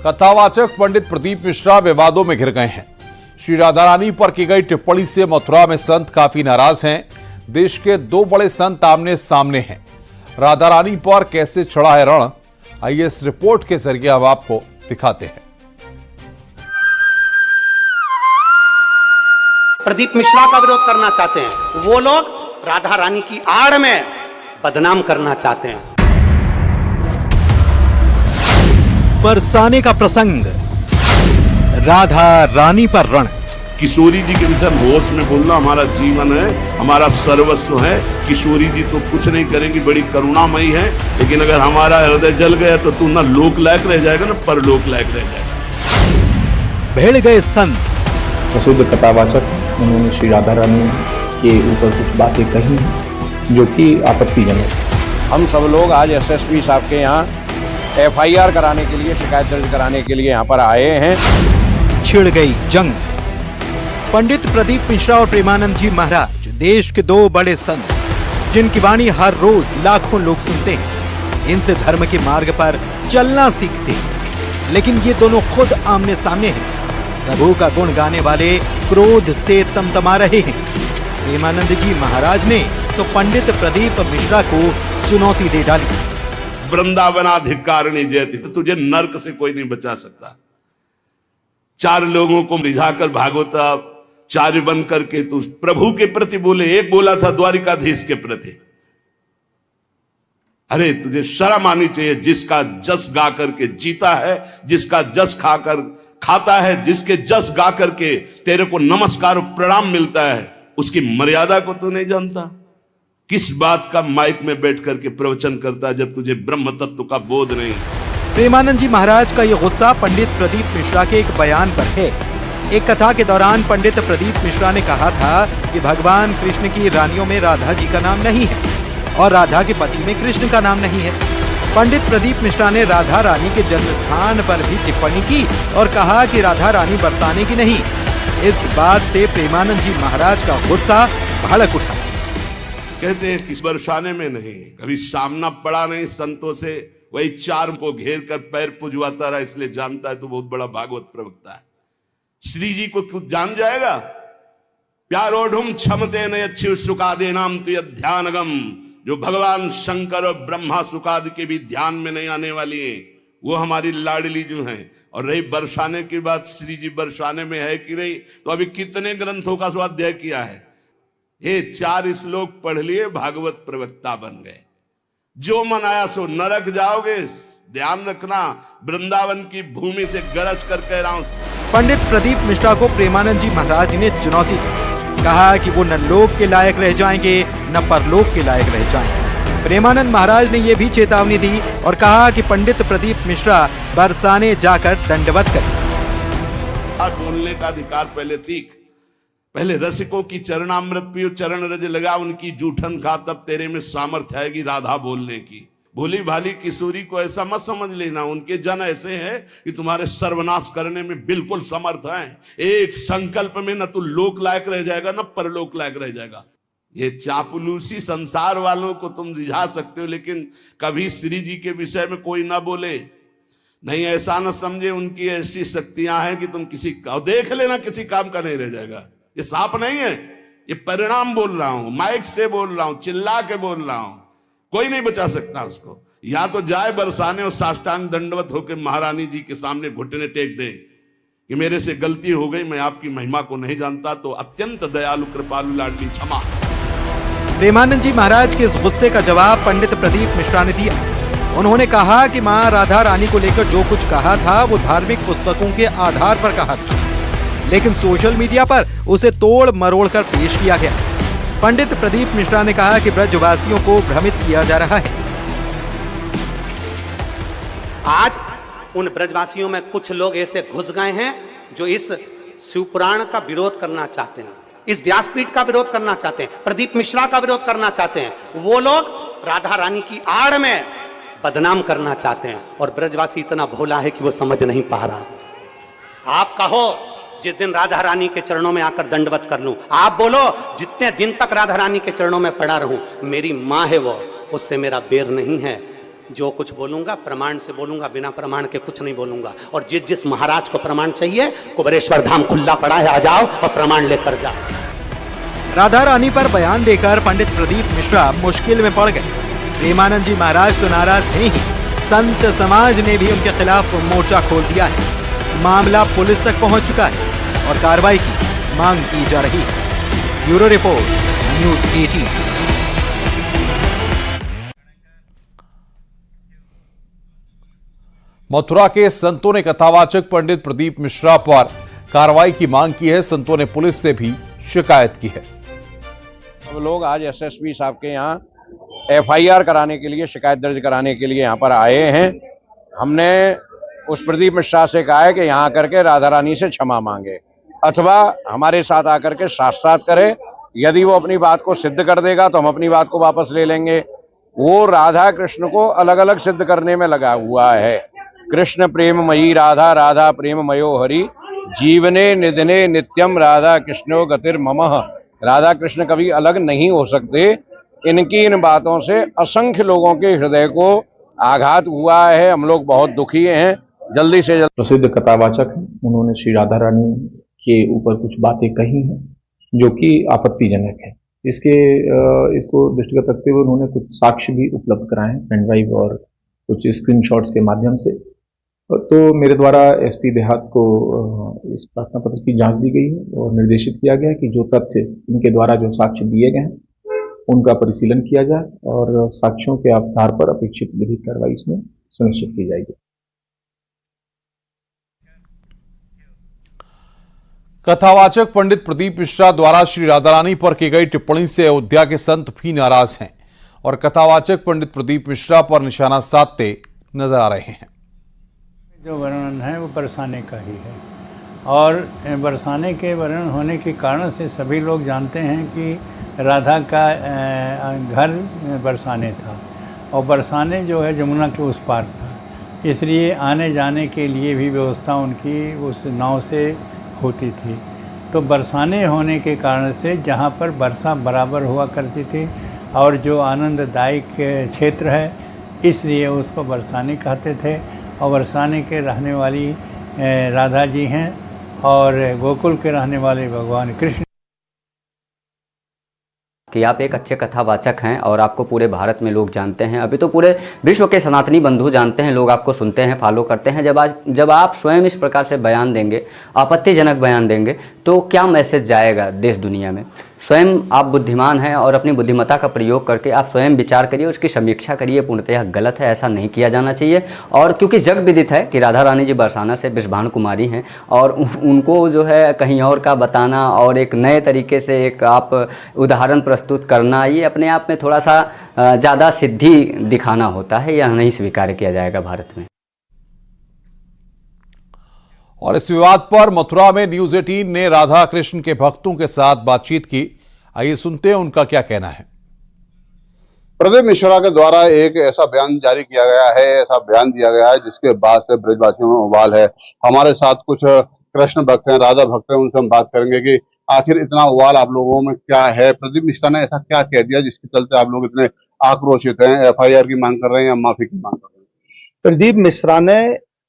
कथावाचक पंडित प्रदीप मिश्रा विवादों में घिर गए हैं। श्री राधा रानी पर की गई टिप्पणी से मथुरा में संत काफी नाराज हैं। देश के दो बड़े संत आमने सामने हैं। राधा रानी पर कैसे चढ़ा है रण, आइए इस रिपोर्ट के जरिए अब आपको दिखाते हैं। प्रदीप मिश्रा का विरोध करना चाहते हैं, वो लोग राधा रानी की आड़ में बदनाम करना चाहते हैं। बरसाने का प्रसंग, राधा रानी पर रण। किशोरी जी के विषय होश में बोलना हमारा जीवन है, हमारा सर्वस्व है। किशोरी जी तो कुछ नहीं करेंगी, बड़ी करुणामयी है, लेकिन अगर हमारा हृदय जल गया तो तू ना लोक लायक रह जाएगा ना परलोक लायक रह जाएगा। भिड़ गए संत। प्रसिद्ध कथावाचक उन्होंने श्री राधा रानी के ऊपर कुछ बातें कही हैं जो कि आपत्तिजनक है। हम सब लोग आज एसएसपी साहब के यहाँ एफआईआर कराने के लिए, शिकायत दर्ज कराने के लिए यहाँ पर आए हैं। छिड़ गई जंग। पंडित प्रदीप मिश्रा और प्रेमानंद जी महाराज देश के दो बड़े संत, जिनकी वाणी हर रोज लाखों लोग सुनते हैं, इनसे धर्म के मार्ग पर चलना सीखते हैं। लेकिन ये दोनों खुद आमने सामने हैं। प्रभु का गुण गाने वाले क्रोध से तमतमा रहे हैं। प्रेमानंद जी महाराज ने तो पंडित प्रदीप मिश्रा को चुनौती दे डाली। वृंदावनाधिकारिणी जयति, तो तुझे नरक से कोई नहीं बचा सकता। चार लोगों को रिझाकर भागवता चार्य बन करके तू प्रभु के प्रति बोले। एक बोला था द्वारिकाधीश के प्रति। अरे तुझे शर्म आनी चाहिए। जिसका जस गा करके जीता है, जिसका जस खाकर खाता है, जिसके जस गा करके तेरे को नमस्कार प्रणाम मिलता है, उसकी मर्यादा को तू नहीं जानता। किस बात का माइक में बैठ करके प्रवचन करता है जब तुझे ब्रह्म तत्व का बोध नहीं। प्रेमानंद जी महाराज का यह गुस्सा पंडित प्रदीप मिश्रा के एक बयान पर है। एक कथा के दौरान पंडित प्रदीप मिश्रा ने कहा था कि भगवान कृष्ण की रानियों में राधा जी का नाम नहीं है और राधा के पति में कृष्ण का नाम नहीं है। पंडित प्रदीप मिश्रा ने राधा रानी के जन्म स्थान पर भी टिप्पणी की और कहा कि राधा रानी बरसाने की नहीं। इस बात से प्रेमानंद जी महाराज का गुस्सा भड़क उठा। कहते हैं कि बरसाने में नहीं, कभी सामना पड़ा नहीं संतों से, वही चार को घेर कर पैर पुजवाता रहा, इसलिए जानता है तो बहुत बड़ा भागवत प्रवक्ता है। श्री जी को कुछ जान जाएगा। प्यारोढ़ुम क्षमते न अच्छी सुखादे नाम तो ध्यानगम, जो भगवान शंकर और ब्रह्मा सुखादि के भी ध्यान में नहीं आने वाली है, वो हमारी लाडली जो है। और रही बरसाने की बात, श्री जी बरसाने में है कि नहीं, तो अभी कितने ग्रंथों का स्वाध्याय किया है। ये 4 श्लोक पढ़ लिए, भागवत प्रवक्ता बन गए। जो मन आया सो नरक जाओगे। ध्यान रखना, वृंदावन की भूमि से गरज कर कह रहा हूं। पंडित प्रदीप मिश्रा को प्रेमानंद जी महाराज ने चुनौती दी। कहा कि वो न लोक के लायक रह जाएंगे न परलोक के लायक रह जाएंगे। प्रेमानंद महाराज ने यह भी चेतावनी दी और कहा कि पंडित प्रदीप मिश्रा बरसाने जाकर दंडवत करें। बोलने का अधिकार पहले सीख। पहले रसिकों की चरणामृत पियो, चरण रज लगा, उनकी जूठन खा, तब तेरे में सामर्थ्य आएगी राधा बोलने की। भोली भाली किशोरी को ऐसा मत समझ लेना। उनके जन ऐसे हैं कि तुम्हारे सर्वनाश करने में बिल्कुल समर्थ हैं। एक संकल्प में न तू लोक लायक रह जाएगा न परलोक लायक रह जाएगा। ये चापलूसी संसार वालों को तुम रिझा सकते हो, लेकिन कभी श्री जी के विषय में कोई ना बोले। नहीं, ऐसा न समझे उनकी ऐसी शक्तियां हैं कि तुम किसी का देख लेना, किसी काम का नहीं रह जाएगा। ये साप नहीं है, ये परिणाम बोल रहा हूं, माइक से बोल रहा हूं, चिल्ला के बोल रहा हूं। कोई नहीं बचा सकता उसको। या तो जाए बरसाने और साष्टांग दंडवत होकर महारानी जी के सामने घुटने टेक दे कि मेरे से गलती हो गई, मैं आपकी महिमा को नहीं जानता, तो अत्यंत दयालु कृपालु लाडली क्षमा। प्रेमानंद जी महाराज के इस गुस्से का जवाब पंडित प्रदीप मिश्रा ने दिया। उन्होंने कहा कि मां राधा रानी को लेकर जो कुछ कहा था वो धार्मिक पुस्तकों के आधार पर कहा था, लेकिन सोशल मीडिया पर उसे तोड़ मरोड़ कर पेश किया गया। पंडित प्रदीप मिश्रा ने कहा कि ब्रजवासियों को भ्रमित किया जा रहा है। आज उन ब्रजवासियों में कुछ लोग ऐसे घुस गए हैं जो इस शिवपुराण का विरोध करना चाहते हैं, इस व्यासपीठ का विरोध करना चाहते हैं, प्रदीप मिश्रा का विरोध करना चाहते हैं। वो लोग राधा रानी की आड़ में बदनाम करना चाहते हैं और ब्रजवासी इतना भोला है कि वो समझ नहीं पा रहा। आप कहो जिस दिन राधा रानी के चरणों में आकर दंडवत कर लूं, आप बोलो जितने दिन तक राधा रानी के चरणों में पड़ा रहूं, मेरी मां है वो, उससे मेरा बैर नहीं है। जो कुछ बोलूंगा प्रमाण से बोलूंगा, बिना प्रमाण के कुछ नहीं बोलूंगा। और जिस जिस महाराज को प्रमाण चाहिए, कुबेरेश्वर धाम खुला पड़ा है, आ जाओ और प्रमाण लेकर जाओ। राधा रानी पर बयान देकर पंडित प्रदीप मिश्रा मुश्किल में पड़ गए। प्रेमानंद जी महाराज तो नाराज हैं ही, संत समाज ने भी उनके खिलाफ मोर्चा खोल दिया है। मामला पुलिस तक पहुंच चुका है और कार्रवाई की मांग की जा रही है। Bureau report, news 18। मथुरा के संतों ने कथावाचक पंडित प्रदीप मिश्रा पर कार्रवाई की मांग की है। संतों ने पुलिस से भी शिकायत की है। अब लोग आज एसएसपी साहब के यहाँ एफआईआर कराने के लिए, शिकायत दर्ज कराने के लिए यहाँ पर आए हैं। हमने उस प्रदीप मिश्रा से कहा है कि यहाँ करके राधा रानी से क्षमा मांगे अथवा हमारे साथ आकर के साथ करे। यदि वो अपनी बात को सिद्ध कर देगा तो हम अपनी बात को वापस ले लेंगे। वो राधा कृष्ण को अलग अलग सिद्ध करने में लगा हुआ है। कृष्ण प्रेममयी राधा, राधा प्रेममयो हरि, जीवने निधने नित्यम राधा कृष्णो गतिर ममः। राधा कृष्ण कभी अलग नहीं हो सकते। इनकी इन बातों से असंख्य लोगों के हृदय को आघात हुआ है। हम लोग बहुत दुखी हैं। जल्दी से जल्दी प्रसिद्ध कथावाचक हैं, उन्होंने श्री राधा रानी के ऊपर कुछ बातें कही हैं जो कि आपत्तिजनक है। इसको दृष्टिगत रखते हुए उन्होंने कुछ साक्ष्य भी उपलब्ध कराए हैं, पेन ड्राइव और कुछ स्क्रीनशॉट्स के माध्यम से। तो मेरे द्वारा एसपी देहात को इस प्रार्थना पत्र की जांच दी गई है और निर्देशित किया गया है कि जो तथ्य इनके द्वारा जो साक्ष्य दिए गए हैं उनका परिशीलन किया जाए और साक्ष्यों के आधार पर अपेक्षित विधिक कार्रवाई इसमें सुनिश्चित की जाएगी। कथावाचक पंडित प्रदीप मिश्रा द्वारा श्री राधा रानी पर की गई टिप्पणी से अयोध्या के संत भी नाराज हैं और कथावाचक पंडित प्रदीप मिश्रा पर निशाना साधते नजर आ रहे हैं। जो वर्णन है वो बरसाने का ही है और बरसाने के वर्णन होने के कारण से सभी लोग जानते हैं कि राधा का घर बरसाने था और बरसाने जो है जमुना के उस पार था, इसलिए आने जाने के लिए भी व्यवस्था उनकी उस नाव से होती थी। तो बरसाने होने के कारण से जहाँ पर वर्षा बराबर हुआ करती थी और जो आनंददायक क्षेत्र है, इसलिए उसको बरसाने कहते थे। और बरसाने के रहने वाली राधा जी हैं और गोकुल के रहने वाले भगवान कृष्ण। कि आप एक अच्छे कथावाचक हैं और आपको पूरे भारत में लोग जानते हैं, अभी तो पूरे विश्व के सनातनी बंधु जानते हैं, लोग आपको सुनते हैं, फॉलो करते हैं। जब आप स्वयं इस प्रकार से बयान देंगे, आपत्तिजनक बयान देंगे, तो क्या मैसेज जाएगा देश दुनिया में? स्वयं आप बुद्धिमान हैं और अपनी बुद्धिमत्ता का प्रयोग करके आप स्वयं विचार करिए, उसकी समीक्षा करिए। पूर्णतः गलत है, ऐसा नहीं किया जाना चाहिए। और क्योंकि जग विदित है कि राधा रानी जी बरसाना से वृषभानु कुमारी हैं और उनको जो है कहीं और का बताना और एक नए तरीके से एक आप उदाहरण प्रस्तुत करना, ये अपने आप में थोड़ा सा ज़्यादा सिद्धि दिखाना होता है। यह नहीं स्वीकार किया जाएगा भारत में। और इस विवाद पर मथुरा में न्यूज़ 18 ने राधा कृष्ण के भक्तों के साथ बातचीत की। आइए सुनते हैं उनका क्या कहना है। प्रदीप मिश्रा के द्वारा एक ऐसा बयान जारी किया गया है, ऐसा बयान दिया गया है जिसके बाद से ब्रजवासियों में उबाल है। हमारे साथ कुछ कृष्ण भक्त हैं, राधा भक्त हैं, उनसे हम बात करेंगे कि आखिर इतना उबाल आप लोगों में क्या है। प्रदीप मिश्रा ने ऐसा क्या कह दिया जिसके चलते आप लोग इतने आक्रोशित हैं, एफआईआर की मांग कर रहे हैं या माफी की मांग कर रहे हैं? प्रदीप मिश्रा ने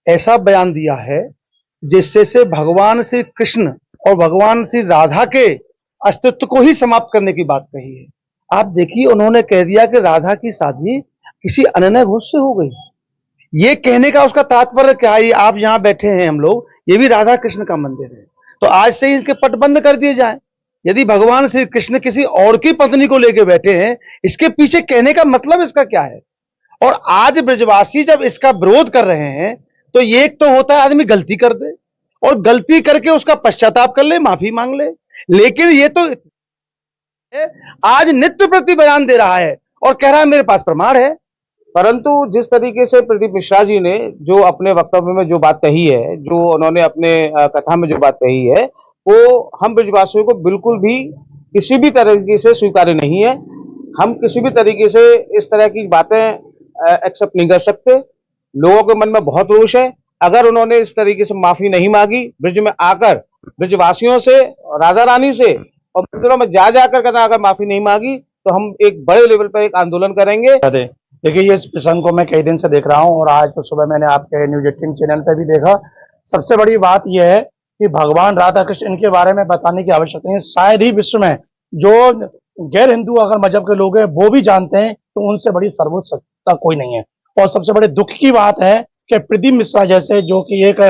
ऐसा बयान दिया है जिससे से भगवान श्री कृष्ण और भगवान श्री राधा के अस्तित्व को ही समाप्त करने की बात कही है। आप देखिए, उन्होंने कह दिया कि राधा की शादी किसी अनन्य घोष से हो गई। ये कहने का उसका तात्पर्य क्या है? आप यहाँ बैठे हैं हम लोग, ये भी राधा कृष्ण का मंदिर है, तो आज से ही इसके पट बंद कर दिए जाए। यदि भगवान श्री कृष्ण किसी और की पत्नी को लेकर बैठे हैं, इसके पीछे कहने का मतलब इसका क्या है? और आज ब्रजवासी जब इसका विरोध कर रहे हैं तो ये एक तो होता है आदमी गलती कर दे और गलती करके उसका पश्चाताप कर ले, माफी मांग ले, लेकिन ये तो आज नित्य प्रति बयान दे रहा है और कह रहा है मेरे पास प्रमाण है। परंतु जिस तरीके से प्रदीप मिश्रा जी ने जो अपने वक्तव्य में जो बात कही है, जो उन्होंने अपने कथा में जो बात कही है, वो हम ब्रजवासियों को बिल्कुल भी किसी भी तरीके से स्वीकार्य नहीं है। हम किसी भी तरीके से इस तरह की बातें एक्सेप्ट नहीं कर सकते। लोगों के मन में बहुत रोष है। अगर उन्होंने इस तरीके से माफी नहीं मांगी, ब्रज में आकर ब्रजवासियों से, राधा रानी से और मंदिरों में जा जाकर अगर माफी नहीं मांगी, तो हम एक बड़े लेवल पर एक आंदोलन करेंगे। देखिए, इस प्रसंग को मैं कई दिन से देख रहा हूँ और आज तो सुबह मैंने आपके न्यूज 18 चैनल पे भी देखा। सबसे बड़ी बात यह है कि भगवान राधा कृष्ण इनके बारे में बताने की आवश्यकता नहीं है। शायद ही विश्व में जो गैर हिंदू अगर मजहब के लोग हैं वो भी जानते हैं, तो उनसे बड़ी सर्वोच्च सत्ता कोई नहीं है। और सबसे बड़े दुख की बात है कि प्रदीप मिश्रा जैसे, जो कि एक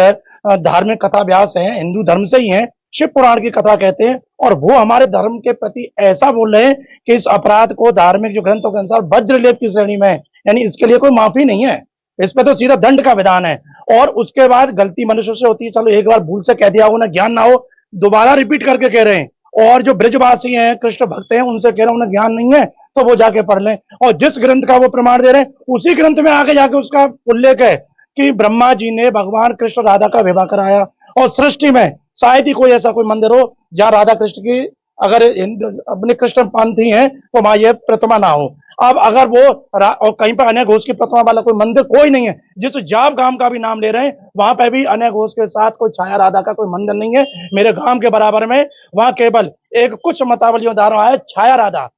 धार्मिक कथा व्यास है, हिंदू धर्म से ही है, शिव पुराण की कथा कहते हैं, और वो हमारे धर्म के प्रति ऐसा बोल रहे हैं कि इस अपराध को धार्मिक जो ग्रंथों के अनुसार वज्रलेप की श्रेणी में है, यानी इसके लिए कोई माफी नहीं है, इस पे तो सीधा दंड का विधान है। और उसके बाद गलती मनुष्य से होती है, चलो एक बार भूल से कह दिया हो ना, ज्ञान ना हो, दोबारा रिपीट करके कह रहे हैं। और जो ब्रजवासी हैं, कृष्ण भक्त हैं, उनसे कह रहे हैं उन्हें ज्ञान नहीं है तो वो जाके पढ़ लें। और जिस ग्रंथ का वो प्रमाण दे रहे हैं उसी ग्रंथ में आगे जाके उसका उल्लेख है कि ब्रह्मा जी ने भगवान कृष्ण राधा का विवाह कराया। और सृष्टि में शायद ही कोई ऐसा कोई मंदिर हो जहां राधा कृष्ण की, अगर अपने कृष्ण पंथी हैं तो वहां ये प्रतिमा ना हो। अब अगर वो और कहीं पर अनय घोष की प्रतिमा वाला कोई मंदिर कोई नहीं है, जिस जाप गांव का भी नाम ले रहे हैं वहां पे भी अनय घोष के साथ कोई छाया राधा का कोई मंदिर नहीं है। मेरे गांव के बराबर में वहां केवल एक कुछ मतावली उदाहरण है छाया राधा,